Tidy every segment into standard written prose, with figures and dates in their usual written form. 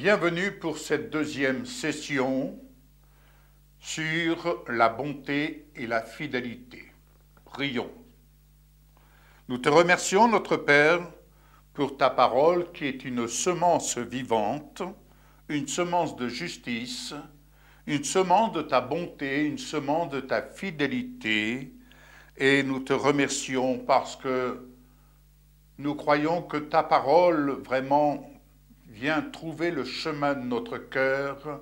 Bienvenue pour cette deuxième session sur la bonté et la fidélité. Prions. Nous te remercions, notre Père, pour ta parole qui est une semence vivante, une semence de justice, une semence de ta bonté, une semence de ta fidélité. Et nous te remercions parce que nous croyons que ta parole vraiment vient trouver le chemin de notre cœur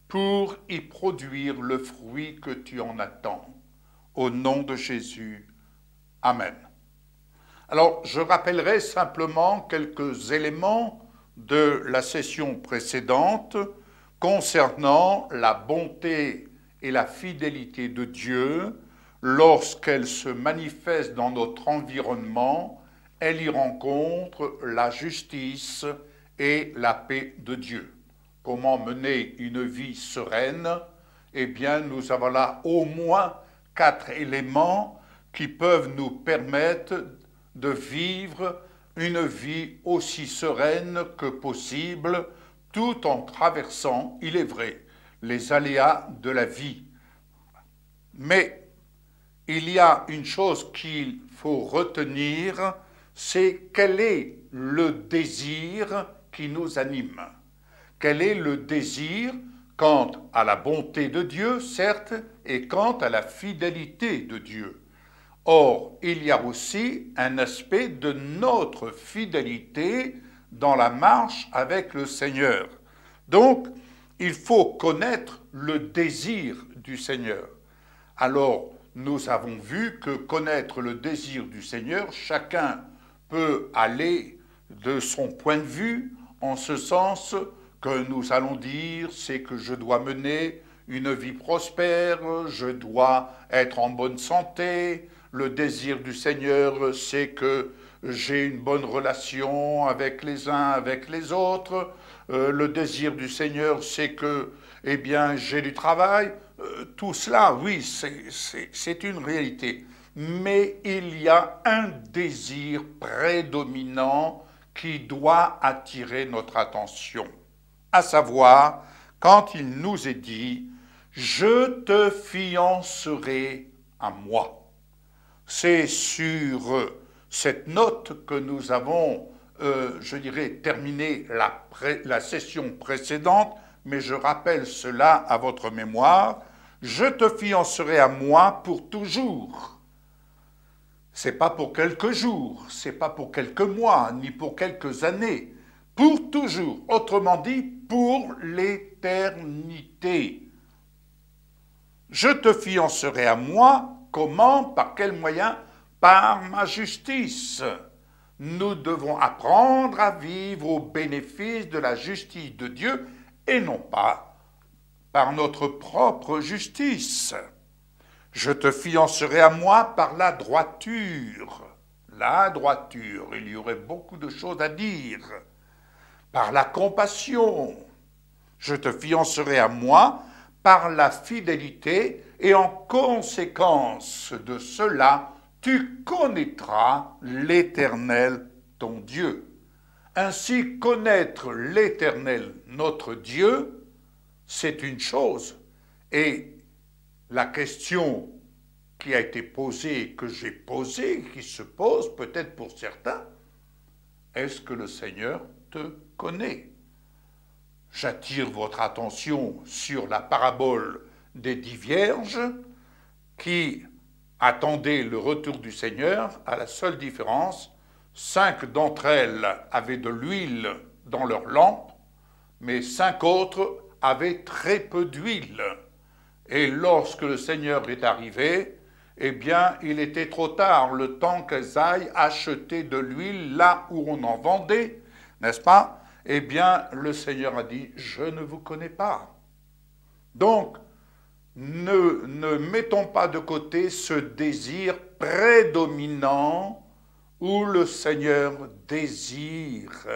pour y produire le fruit que tu en attends. Au nom de Jésus. Amen. Alors, je rappellerai simplement quelques éléments de la session précédente concernant la bonté et la fidélité de Dieu. Lorsqu'elle se manifeste dans notre environnement, elle y rencontre la justice et la paix de Dieu. Comment mener une vie sereine? Eh bien, nous avons là au moins 4 éléments qui peuvent nous permettre de vivre une vie aussi sereine que possible, tout en traversant, il est vrai, les aléas de la vie. Mais il y a une chose qu'il faut retenir, c'est quel est le désir qui nous anime. Quel est le désir quant à la bonté de Dieu, certes, et quant à la fidélité de Dieu. Or, il y a aussi un aspect de notre fidélité dans la marche avec le Seigneur. Donc, il faut connaître le désir du Seigneur. Alors, nous avons vu que connaître le désir du Seigneur, chacun peut aller de son point de vue, en ce sens que nous allons dire, c'est que je dois mener une vie prospère, je dois être en bonne santé. Le désir du Seigneur, c'est que j'ai une bonne relation avec les uns, avec les autres. Le désir du Seigneur, c'est que, eh bien, j'ai du travail. Tout cela, oui, c'est une réalité. Mais il y a un désir prédominant qui doit attirer notre attention, à savoir quand il nous est dit « Je te fiancerai à moi ». C'est sur cette note que nous avons, je dirais, terminé la session précédente, mais je rappelle cela à votre mémoire. « Je te fiancerai à moi pour toujours ». C'est pas pour quelques jours, c'est pas pour quelques mois, ni pour quelques années, pour toujours, autrement dit, pour l'éternité. Je te fiancerai à moi, comment, par quel moyen? Par ma justice. Nous devons apprendre à vivre au bénéfice de la justice de Dieu et non pas par notre propre justice. Je te fiancerai à moi par la droiture. La droiture, il y aurait beaucoup de choses à dire. Par la compassion. Je te fiancerai à moi par la fidélité et en conséquence de cela, tu connaîtras l'Éternel, ton Dieu. Ainsi, connaître l'Éternel, notre Dieu, c'est une chose. Et la question qui a été posée, que j'ai posée, qui se pose peut-être pour certains, est-ce que le Seigneur te connaît? J'attire votre attention sur la parabole des 10 vierges qui attendaient le retour du Seigneur, à la seule différence, 5 d'entre elles avaient de l'huile dans leur lampe, mais 5 autres avaient très peu d'huile. Et lorsque le Seigneur est arrivé, eh bien, il était trop tard, le temps qu'elles aillent acheter de l'huile là où on en vendait, n'est-ce pas? Eh bien, le Seigneur a dit, je ne vous connais pas. Donc, ne mettons pas de côté ce désir prédominant où le Seigneur désire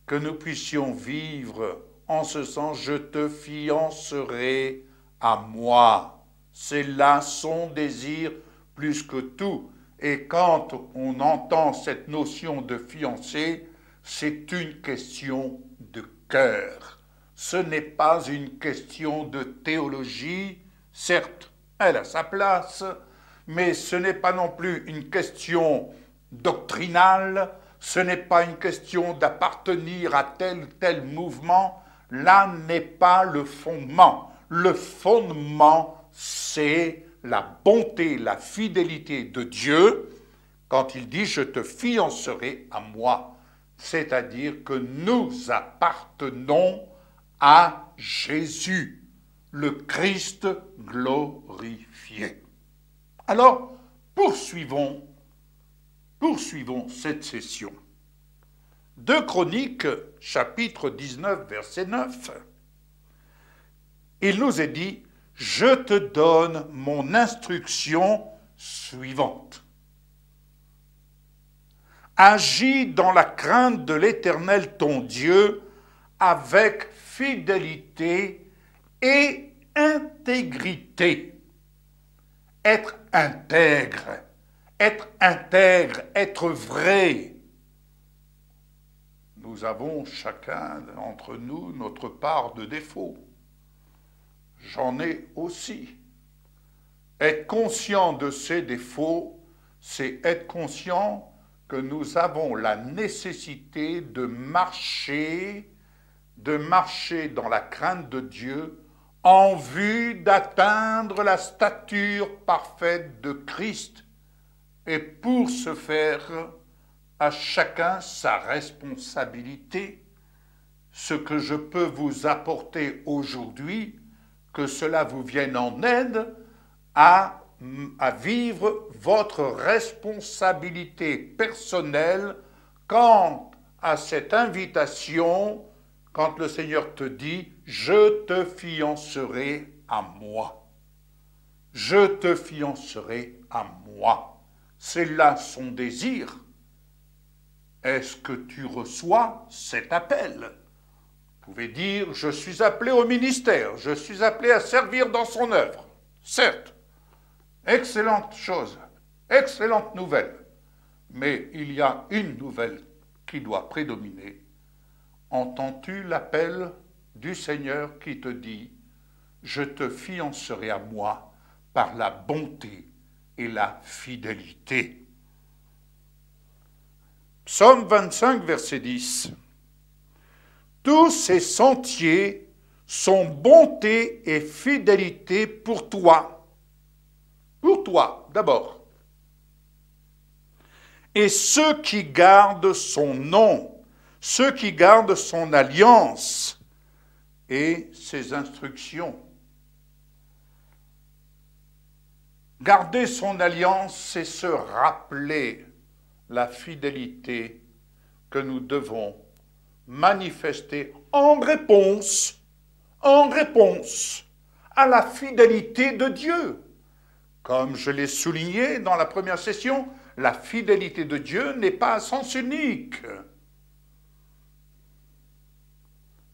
que nous puissions vivre en ce sens, je te fiancerai à moi. C'est là son désir plus que tout. Et quand on entend cette notion de fiancé, c'est une question de cœur. Ce n'est pas une question de théologie, certes, elle a sa place, mais ce n'est pas non plus une question doctrinale, ce n'est pas une question d'appartenir à tel ou tel mouvement, là n'est pas le fondement. Le fondement, c'est la bonté, la fidélité de Dieu, quand il dit « je te fiancerai à moi », c'est-à-dire que nous appartenons à Jésus, le Christ glorifié. Alors, poursuivons cette session. 2 Chroniques, chapitre 19, verset 9. Il nous est dit « Je te donne mon instruction suivante. Agis dans la crainte de l'Éternel ton Dieu avec fidélité et intégrité. » Être intègre, être vrai. Nous avons chacun d'entre nous notre part de défaut. J'en ai aussi. Être conscient de ces défauts, c'est être conscient que nous avons la nécessité de marcher dans la crainte de Dieu en vue d'atteindre la stature parfaite de Christ. Et pour ce faire, à chacun sa responsabilité. Ce que je peux vous apporter aujourd'hui, que cela vous vienne en aide à vivre votre responsabilité personnelle quant à cette invitation, quand le Seigneur te dit « Je te fiancerai à moi ». Je te fiancerai à moi. C'est là son désir. Est-ce que tu reçois cet appel? Vous pouvez dire « Je suis appelé au ministère, je suis appelé à servir dans son œuvre ». Certes, excellente chose, excellente nouvelle. Mais il y a une nouvelle qui doit prédominer. Entends-tu l'appel du Seigneur qui te dit « Je te fiancerai à moi par la bonté et la fidélité ». Psaume 25, verset 10. Tous ces sentiers sont bonté et fidélité pour toi. Pour toi, d'abord. Et ceux qui gardent son nom, ceux qui gardent son alliance et ses instructions. Garder son alliance, c'est se rappeler la fidélité que nous devons manifester en réponse à la fidélité de Dieu. Comme je l'ai souligné dans la première session, la fidélité de Dieu n'est pas à sens unique.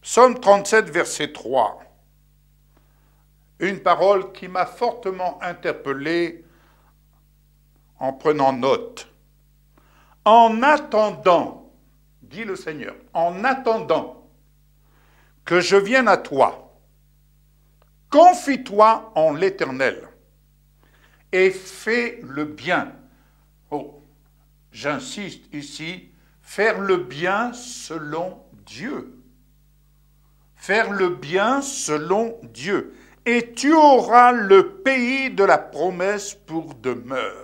Psaume 37, verset 3. Une parole qui m'a fortement interpellé en prenant note. En attendant, dit le Seigneur, en attendant que je vienne à toi, confie-toi en l'Éternel et fais le bien. Oh, j'insiste ici, faire le bien selon Dieu. Faire le bien selon Dieu. Et tu auras le pays de la promesse pour demeure.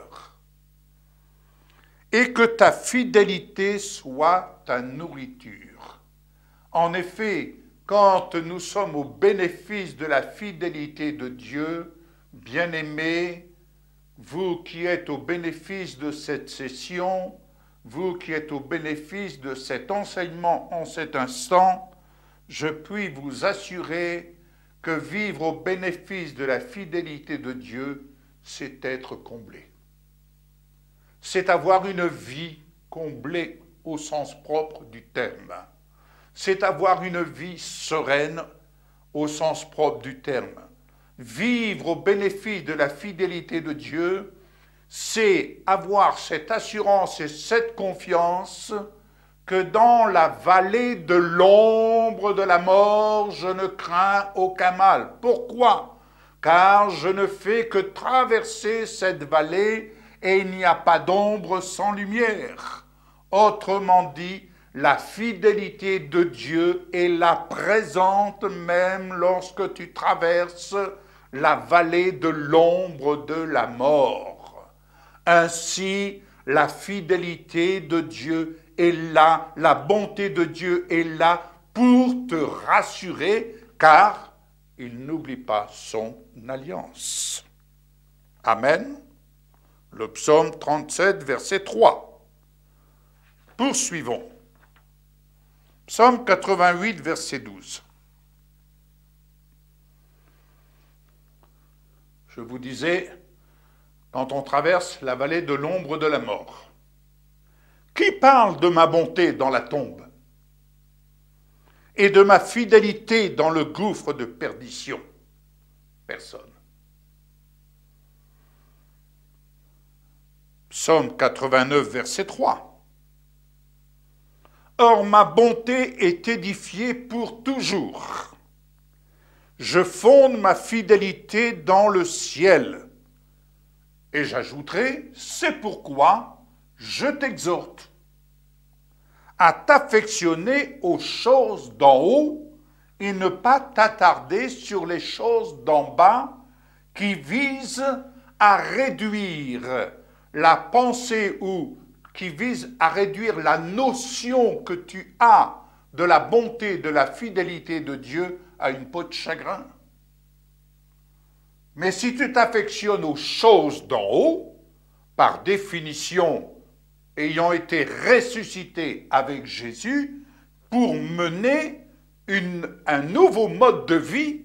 Et que ta fidélité soit ta nourriture. En effet, quand nous sommes au bénéfice de la fidélité de Dieu, bien-aimés, vous qui êtes au bénéfice de cette session, vous qui êtes au bénéfice de cet enseignement en cet instant, je puis vous assurer que vivre au bénéfice de la fidélité de Dieu, c'est être comblé. C'est avoir une vie comblée au sens propre du terme. C'est avoir une vie sereine au sens propre du terme. Vivre au bénéfice de la fidélité de Dieu, c'est avoir cette assurance et cette confiance que dans la vallée de l'ombre de la mort, je ne crains aucun mal. Pourquoi? Car je ne fais que traverser cette vallée et il n'y a pas d'ombre sans lumière. Autrement dit, la fidélité de Dieu est là présente même lorsque tu traverses la vallée de l'ombre de la mort. Ainsi, la fidélité de Dieu est là, la bonté de Dieu est là pour te rassurer, car il n'oublie pas son alliance. Amen. Le psaume 37, verset 3. Poursuivons. Psaume 88, verset 12. Je vous disais, quand on traverse la vallée de l'ombre de la mort, qui parle de ma bonté dans la tombe et de ma fidélité dans le gouffre de perdition? Personne. Psaume 89, verset 3. Or ma bonté est édifiée pour toujours. Je fonde ma fidélité dans le ciel. Et j'ajouterai, c'est pourquoi je t'exhorte à t'affectionner aux choses d'en haut et ne pas t'attarder sur les choses d'en bas qui visent à réduire la pensée ou qui visent à réduire la notion que tu as de la bonté, de la fidélité de Dieu à une peau de chagrin. Mais si tu t'affectionnes aux choses d'en haut, par définition, ayant été ressuscité avec Jésus, pour mener un nouveau mode de vie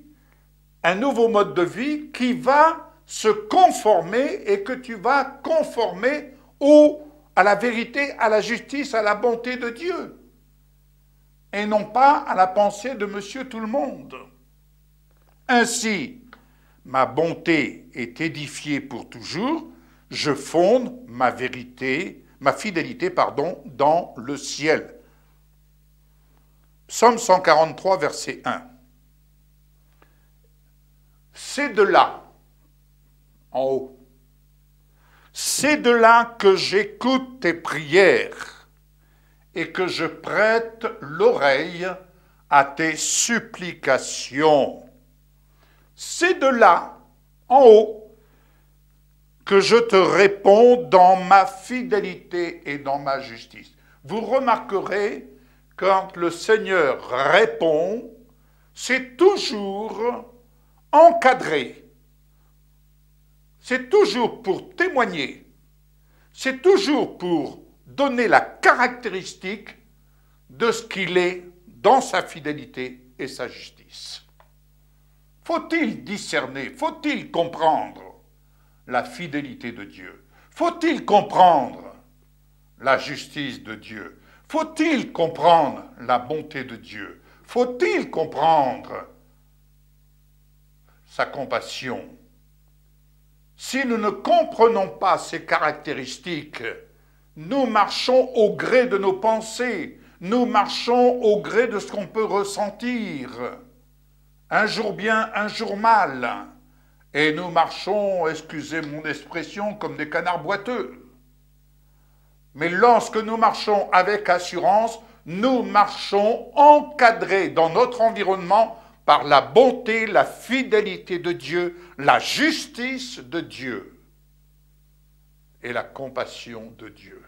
qui va se conformer et que tu vas conformer à la vérité, à la justice, à la bonté de Dieu, et non pas à la pensée de Monsieur Tout-le-Monde. Ainsi, ma bonté est édifiée pour toujours, je fonde ma fidélité, dans le ciel. Psaume 143, verset 1. C'est de là, en haut, c'est de là que j'écoute tes prières et que je prête l'oreille à tes supplications. C'est de là, en haut, que je te réponds dans ma fidélité et dans ma justice. Vous remarquerez, quand le Seigneur répond, c'est toujours encadré. C'est toujours pour témoigner. C'est toujours pour donner la caractéristique de ce qu'il est dans sa fidélité et sa justice. Faut-il discerner, faut-il comprendre la fidélité de Dieu? Faut-il comprendre la justice de Dieu? Faut-il comprendre la bonté de Dieu? Faut-il comprendre sa compassion? Si nous ne comprenons pas ces caractéristiques, nous marchons au gré de nos pensées, nous marchons au gré de ce qu'on peut ressentir, un jour bien, un jour mal, et nous marchons, excusez mon expression, comme des canards boiteux. Mais lorsque nous marchons avec assurance, nous marchons encadrés dans notre environnement par la bonté, la fidélité de Dieu, la justice de Dieu et la compassion de Dieu.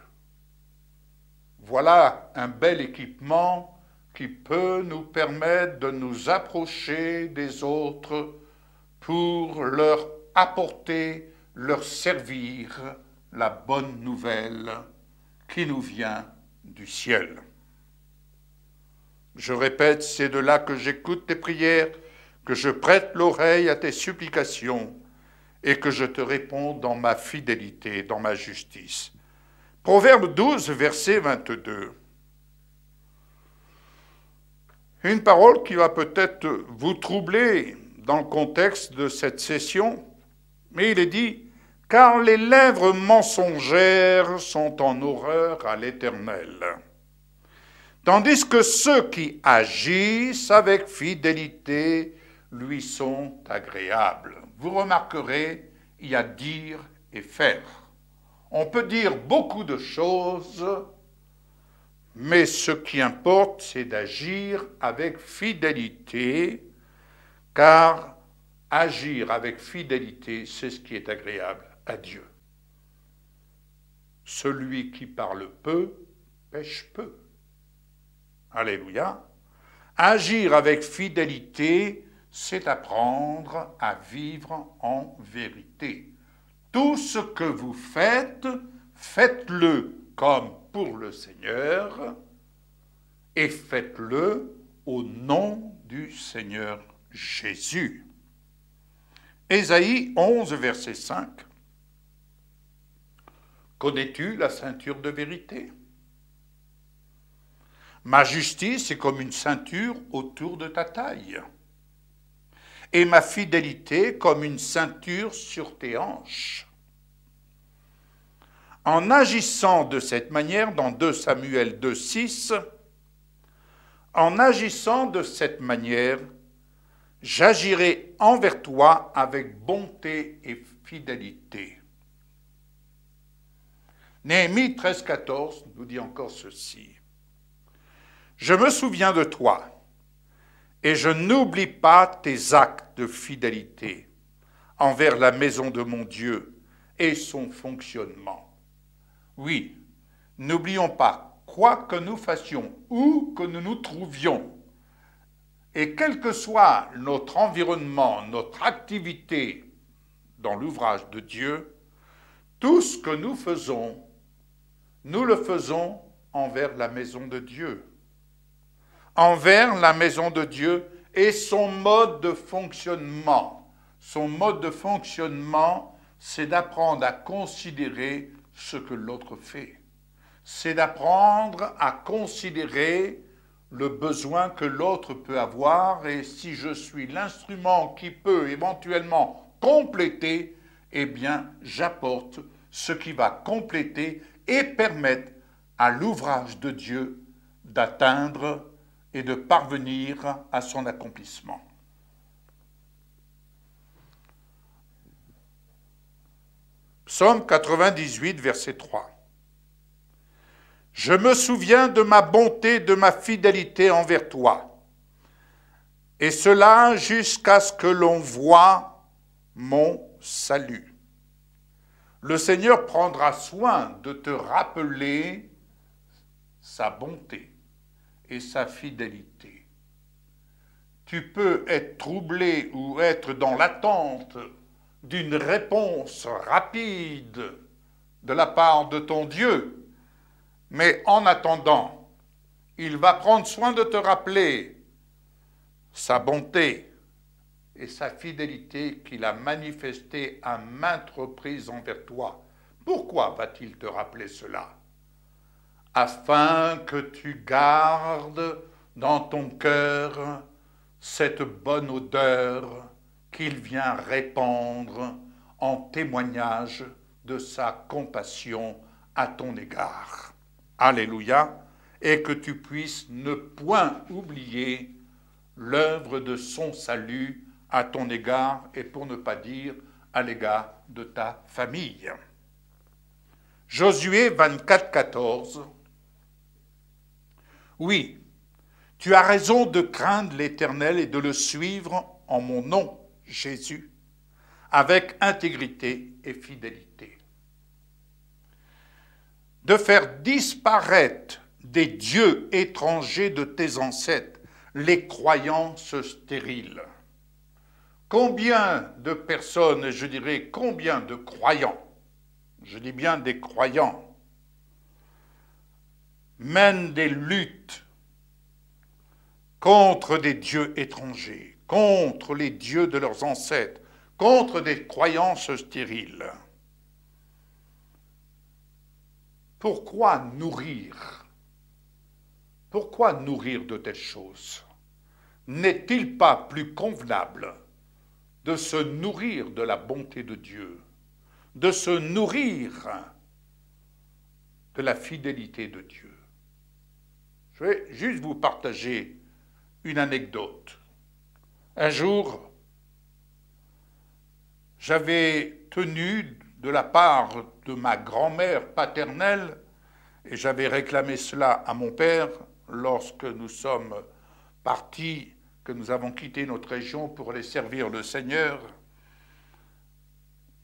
Voilà un bel équipement qui peut nous permettre de nous approcher des autres pour leur apporter, leur servir la bonne nouvelle qui nous vient du ciel. Je répète, c'est de là que j'écoute tes prières, que je prête l'oreille à tes supplications et que je te réponds dans ma fidélité, dans ma justice. Proverbe 12, verset 22. Une parole qui va peut-être vous troubler dans le contexte de cette session, mais il est dit « Car les lèvres mensongères sont en horreur à l'Éternel, tandis que ceux qui agissent avec fidélité lui sont agréables. Vous remarquerez, il y a dire et faire. On peut dire beaucoup de choses, mais ce qui importe, c'est d'agir avec fidélité, car agir avec fidélité, c'est ce qui est agréable à Dieu. Celui qui parle peu, pêche peu. Alléluia. Agir avec fidélité, c'est apprendre à vivre en vérité. Tout ce que vous faites, faites-le comme pour le Seigneur et faites-le au nom du Seigneur Jésus. Ésaïe 11, verset 5. Connais-tu la ceinture de vérité? Ma justice est comme une ceinture autour de ta taille, et ma fidélité comme une ceinture sur tes hanches. En agissant de cette manière, dans 2 Samuel 2, 6, en agissant de cette manière, j'agirai envers toi avec bonté et fidélité. Néhémie 13, 14 nous dit encore ceci. Je me souviens de toi, et je n'oublie pas tes actes de fidélité envers la maison de mon Dieu et son fonctionnement. Oui, n'oublions pas, quoi que nous fassions, où que nous nous trouvions, et quel que soit notre environnement, notre activité dans l'ouvrage de Dieu, tout ce que nous le faisons envers la maison de Dieu. Envers la maison de Dieu et son mode de fonctionnement. Son mode de fonctionnement, c'est d'apprendre à considérer ce que l'autre fait. C'est d'apprendre à considérer le besoin que l'autre peut avoir, et si je suis l'instrument qui peut éventuellement compléter, eh bien, j'apporte ce qui va compléter et permettre à l'ouvrage de Dieu d'atteindre et de parvenir à son accomplissement. Psaume 98, verset 3. Je me souviens de ma bonté, de ma fidélité envers toi, et cela jusqu'à ce que l'on voie mon salut. Le Seigneur prendra soin de te rappeler sa bonté et sa fidélité. Tu peux être troublé ou être dans l'attente d'une réponse rapide de la part de ton Dieu, mais en attendant, il va prendre soin de te rappeler sa bonté et sa fidélité qu'il a manifestée à maintes reprises envers toi. Pourquoi va-t-il te rappeler cela? Afin que tu gardes dans ton cœur cette bonne odeur qu'il vient répandre en témoignage de sa compassion à ton égard. Alléluia. Et que tu puisses ne point oublier l'œuvre de son salut à ton égard, et pour ne pas dire à l'égard de ta famille. Josué 24, 14. Oui, tu as raison de craindre l'Éternel et de le suivre en mon nom, Jésus, avec intégrité et fidélité. De faire disparaître des dieux étrangers de tes ancêtres, les croyances stériles. Combien de personnes, je dirais combien de croyants, je dis bien des croyants, mènent des luttes contre des dieux étrangers, contre les dieux de leurs ancêtres, contre des croyances stériles. Pourquoi nourrir de telles choses? N'est-il pas plus convenable de se nourrir de la bonté de Dieu, de se nourrir de la fidélité de Dieu? Je vais juste vous partager une anecdote. Un jour, j'avais tenu de la part de ma grand-mère paternelle, et j'avais réclamé cela à mon père lorsque nous sommes partis, que nous avons quitté notre région pour aller servir le Seigneur.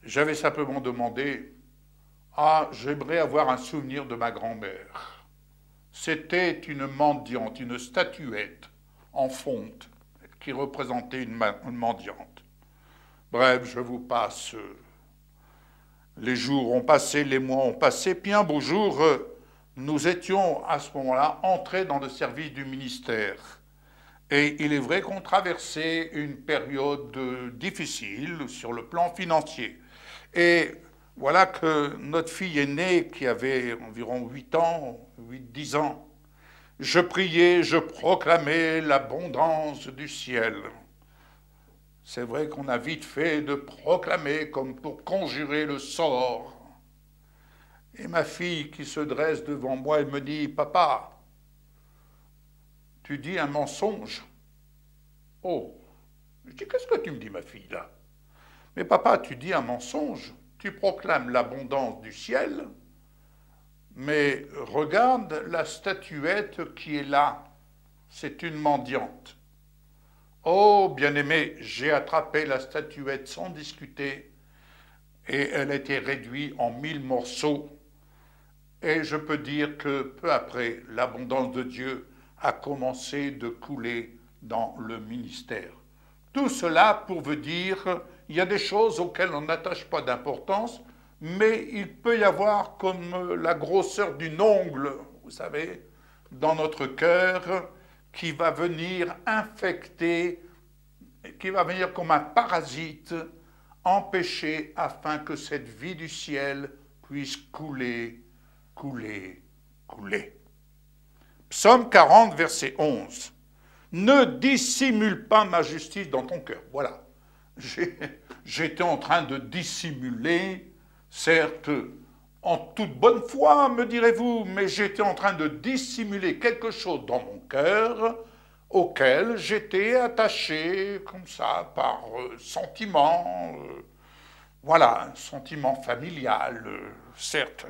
J'avais simplement demandé « Ah, j'aimerais avoir un souvenir de ma grand-mère ». C'était une mendiante, une statuette en fonte qui représentait une mendiante. Bref, je vous passe. Les jours ont passé, les mois ont passé, puis un beau jour, nous étions à ce moment-là entrés dans le service du ministère. Et il est vrai qu'on traversait une période difficile sur le plan financier. Et voilà que notre fille aînée, qui avait environ 8 ans, 8-10 ans, je priais, je proclamais l'abondance du ciel. C'est vrai qu'on a vite fait de proclamer comme pour conjurer le sort. Et ma fille qui se dresse devant moi, elle me dit « Papa, tu dis un mensonge ?» Oh, je dis « Qu'est-ce que tu me dis, ma fille, là ?»« Mais papa, tu dis un mensonge, tu proclames l'abondance du ciel, mais regarde la statuette qui est là, c'est une mendiante. » Oh, bien-aimé, j'ai attrapé la statuette sans discuter, et elle a été réduite en 1000 morceaux. Et je peux dire que peu après, l'abondance de Dieu a commencé de couler dans le ministère. Tout cela pour vous dire, il y a des choses auxquelles on n'attache pas d'importance, mais il peut y avoir comme la grosseur d'une ongle, vous savez, dans notre cœur, qui va venir infecter, qui va venir comme un parasite, empêcher afin que cette vie du ciel puisse couler, couler, couler. Psaume 40, verset 11. Ne dissimule pas ma justice dans ton cœur. Voilà. J'étais en train de dissimuler, certes, en toute bonne foi, me direz-vous, mais j'étais en train de dissimuler quelque chose dans mon cœur auquel j'étais attaché comme ça par sentiment, voilà, un sentiment familial, certes.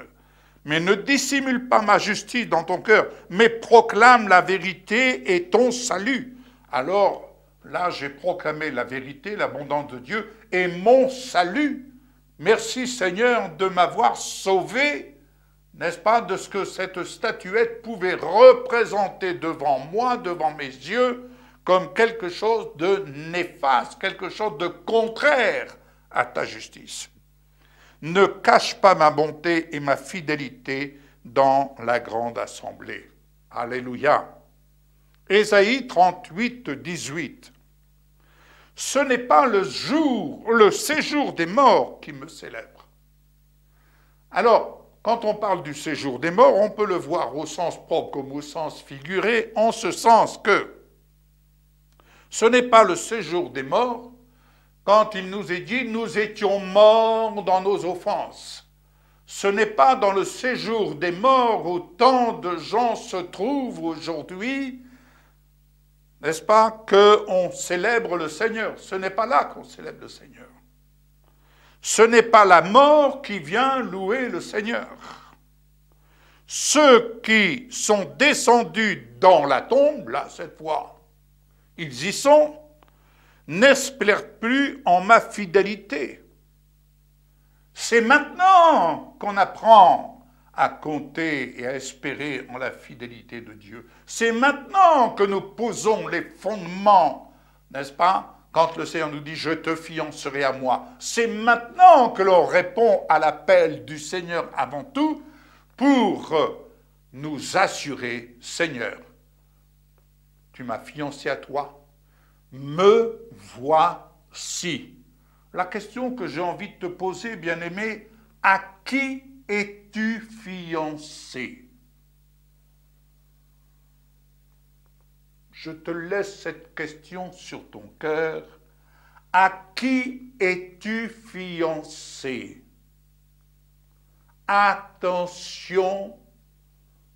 Mais ne dissimule pas ma justice dans ton cœur, mais proclame la vérité et ton salut. Alors, là, j'ai proclamé la vérité, l'abondance de Dieu et mon salut. Merci Seigneur de m'avoir sauvé, n'est-ce pas, de ce que cette statuette pouvait représenter devant moi, devant mes yeux, comme quelque chose de néfaste, quelque chose de contraire à ta justice. Ne cache pas ma bonté et ma fidélité dans la grande assemblée. Alléluia. Ésaïe 38, 18. Ce n'est pas le séjour des morts qui me célèbre. Alors, quand on parle du séjour des morts, on peut le voir au sens propre comme au sens figuré, en ce sens que ce n'est pas le séjour des morts quand il nous est dit « nous étions morts dans nos offenses ». Ce n'est pas dans le séjour des morts où tant de gens se trouvent aujourd'hui, n'est-ce pas, qu'on célèbre le Seigneur. Ce n'est pas là qu'on célèbre le Seigneur. Ce n'est pas la mort qui vient louer le Seigneur. Ceux qui sont descendus dans la tombe, là, cette fois, ils y sont, n'espèrent plus en ma fidélité. C'est maintenant qu'on apprend à compter et à espérer en la fidélité de Dieu. C'est maintenant que nous posons les fondements, n'est-ce pas? Quand le Seigneur nous dit « je te fiancerai à moi », c'est maintenant que l'on répond à l'appel du Seigneur avant tout pour nous assurer « Seigneur, tu m'as fiancé à toi, me voici ». La question que j'ai envie de te poser, bien-aimé, à qui es-tu fiancé? Je te laisse cette question sur ton cœur. À qui es-tu fiancé? Attention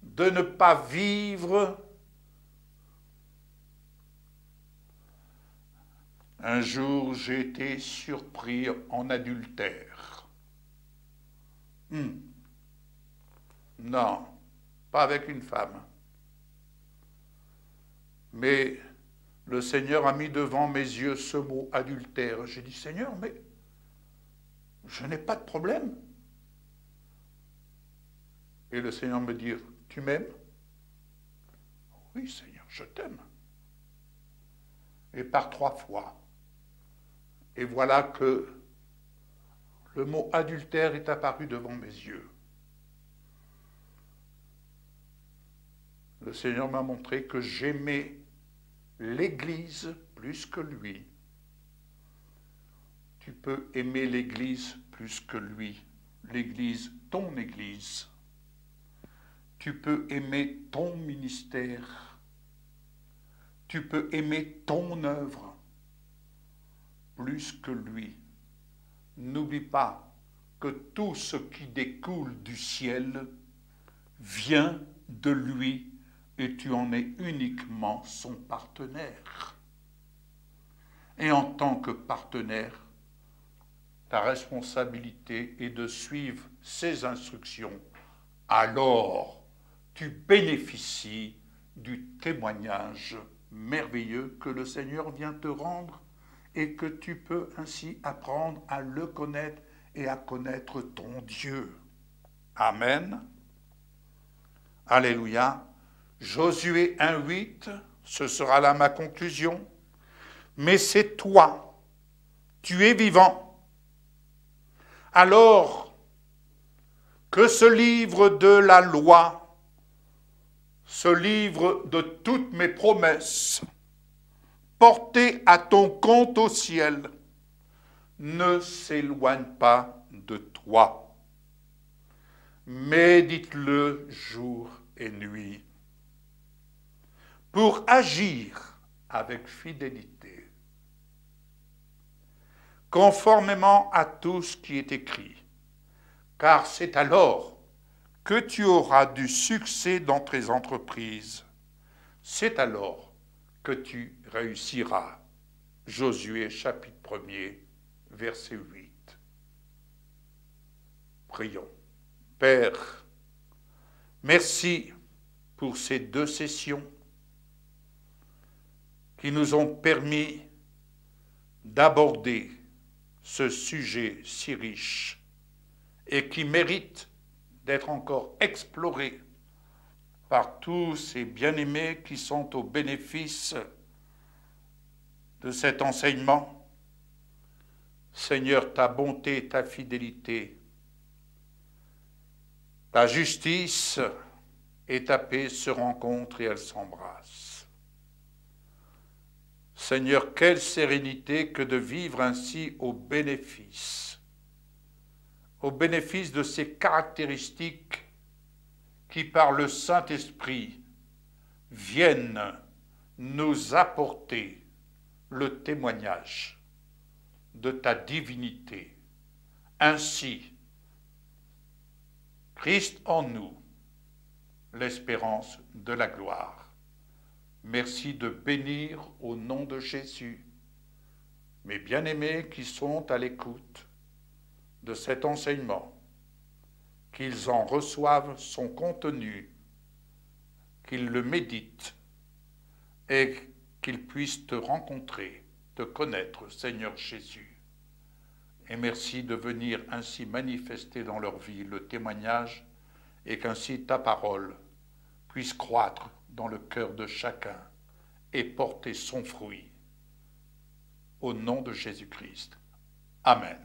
de ne pas vivre Un jour, j'ai été surpris en adultère. Non, pas avec une femme. Mais le Seigneur a mis devant mes yeux ce mot adultère. J'ai dit, Seigneur, mais je n'ai pas de problème. Et le Seigneur me dit, tu m'aimes? Oui, Seigneur, je t'aime. Et par 3 fois. Et voilà que le mot adultère est apparu devant mes yeux. Le Seigneur m'a montré que j'aimais l'Église plus que lui. Tu peux aimer l'Église plus que lui. L'Église, ton Église. Tu peux aimer ton ministère. Tu peux aimer ton œuvre plus que lui. N'oublie pas que tout ce qui découle du ciel vient de lui et tu en es uniquement son partenaire. Et en tant que partenaire, ta responsabilité est de suivre ses instructions. Alors, tu bénéficies du témoignage merveilleux que le Seigneur vient te rendre et que tu peux ainsi apprendre à le connaître et à connaître ton Dieu. Amen. Alléluia. Josué 1,8, ce sera là ma conclusion. Mais c'est toi, tu es vivant. Alors que ce livre de la loi, ce livre de toutes mes promesses, porté à ton compte au ciel, ne s'éloigne pas de toi. Médite-le jour et nuit pour agir avec fidélité, conformément à tout ce qui est écrit, car c'est alors que tu auras du succès dans tes entreprises. C'est alors que tu réussiras. Josué chapitre 1er, verset 8. Prions. Père, merci pour ces 2 sessions qui nous ont permis d'aborder ce sujet si riche et qui mérite d'être encore exploré par tous ces bien-aimés qui sont au bénéfice de cet enseignement. Seigneur, ta bonté, ta fidélité, ta justice et ta paix se rencontrent et elles s'embrassent. Seigneur, quelle sérénité que de vivre ainsi au bénéfice de ces caractéristiques qui, par le Saint-Esprit, viennent nous apporter le témoignage de ta divinité. Ainsi, Christ en nous, l'espérance de la gloire. Merci de bénir au nom de Jésus mes bien-aimés qui sont à l'écoute de cet enseignement, qu'ils en reçoivent son contenu, qu'ils le méditent et qu'ils puissent te rencontrer, te connaître, Seigneur Jésus. Et merci de venir ainsi manifester dans leur vie le témoignage et qu'ainsi ta parole puisse croître dans le cœur de chacun et porter son fruit. Au nom de Jésus-Christ. Amen.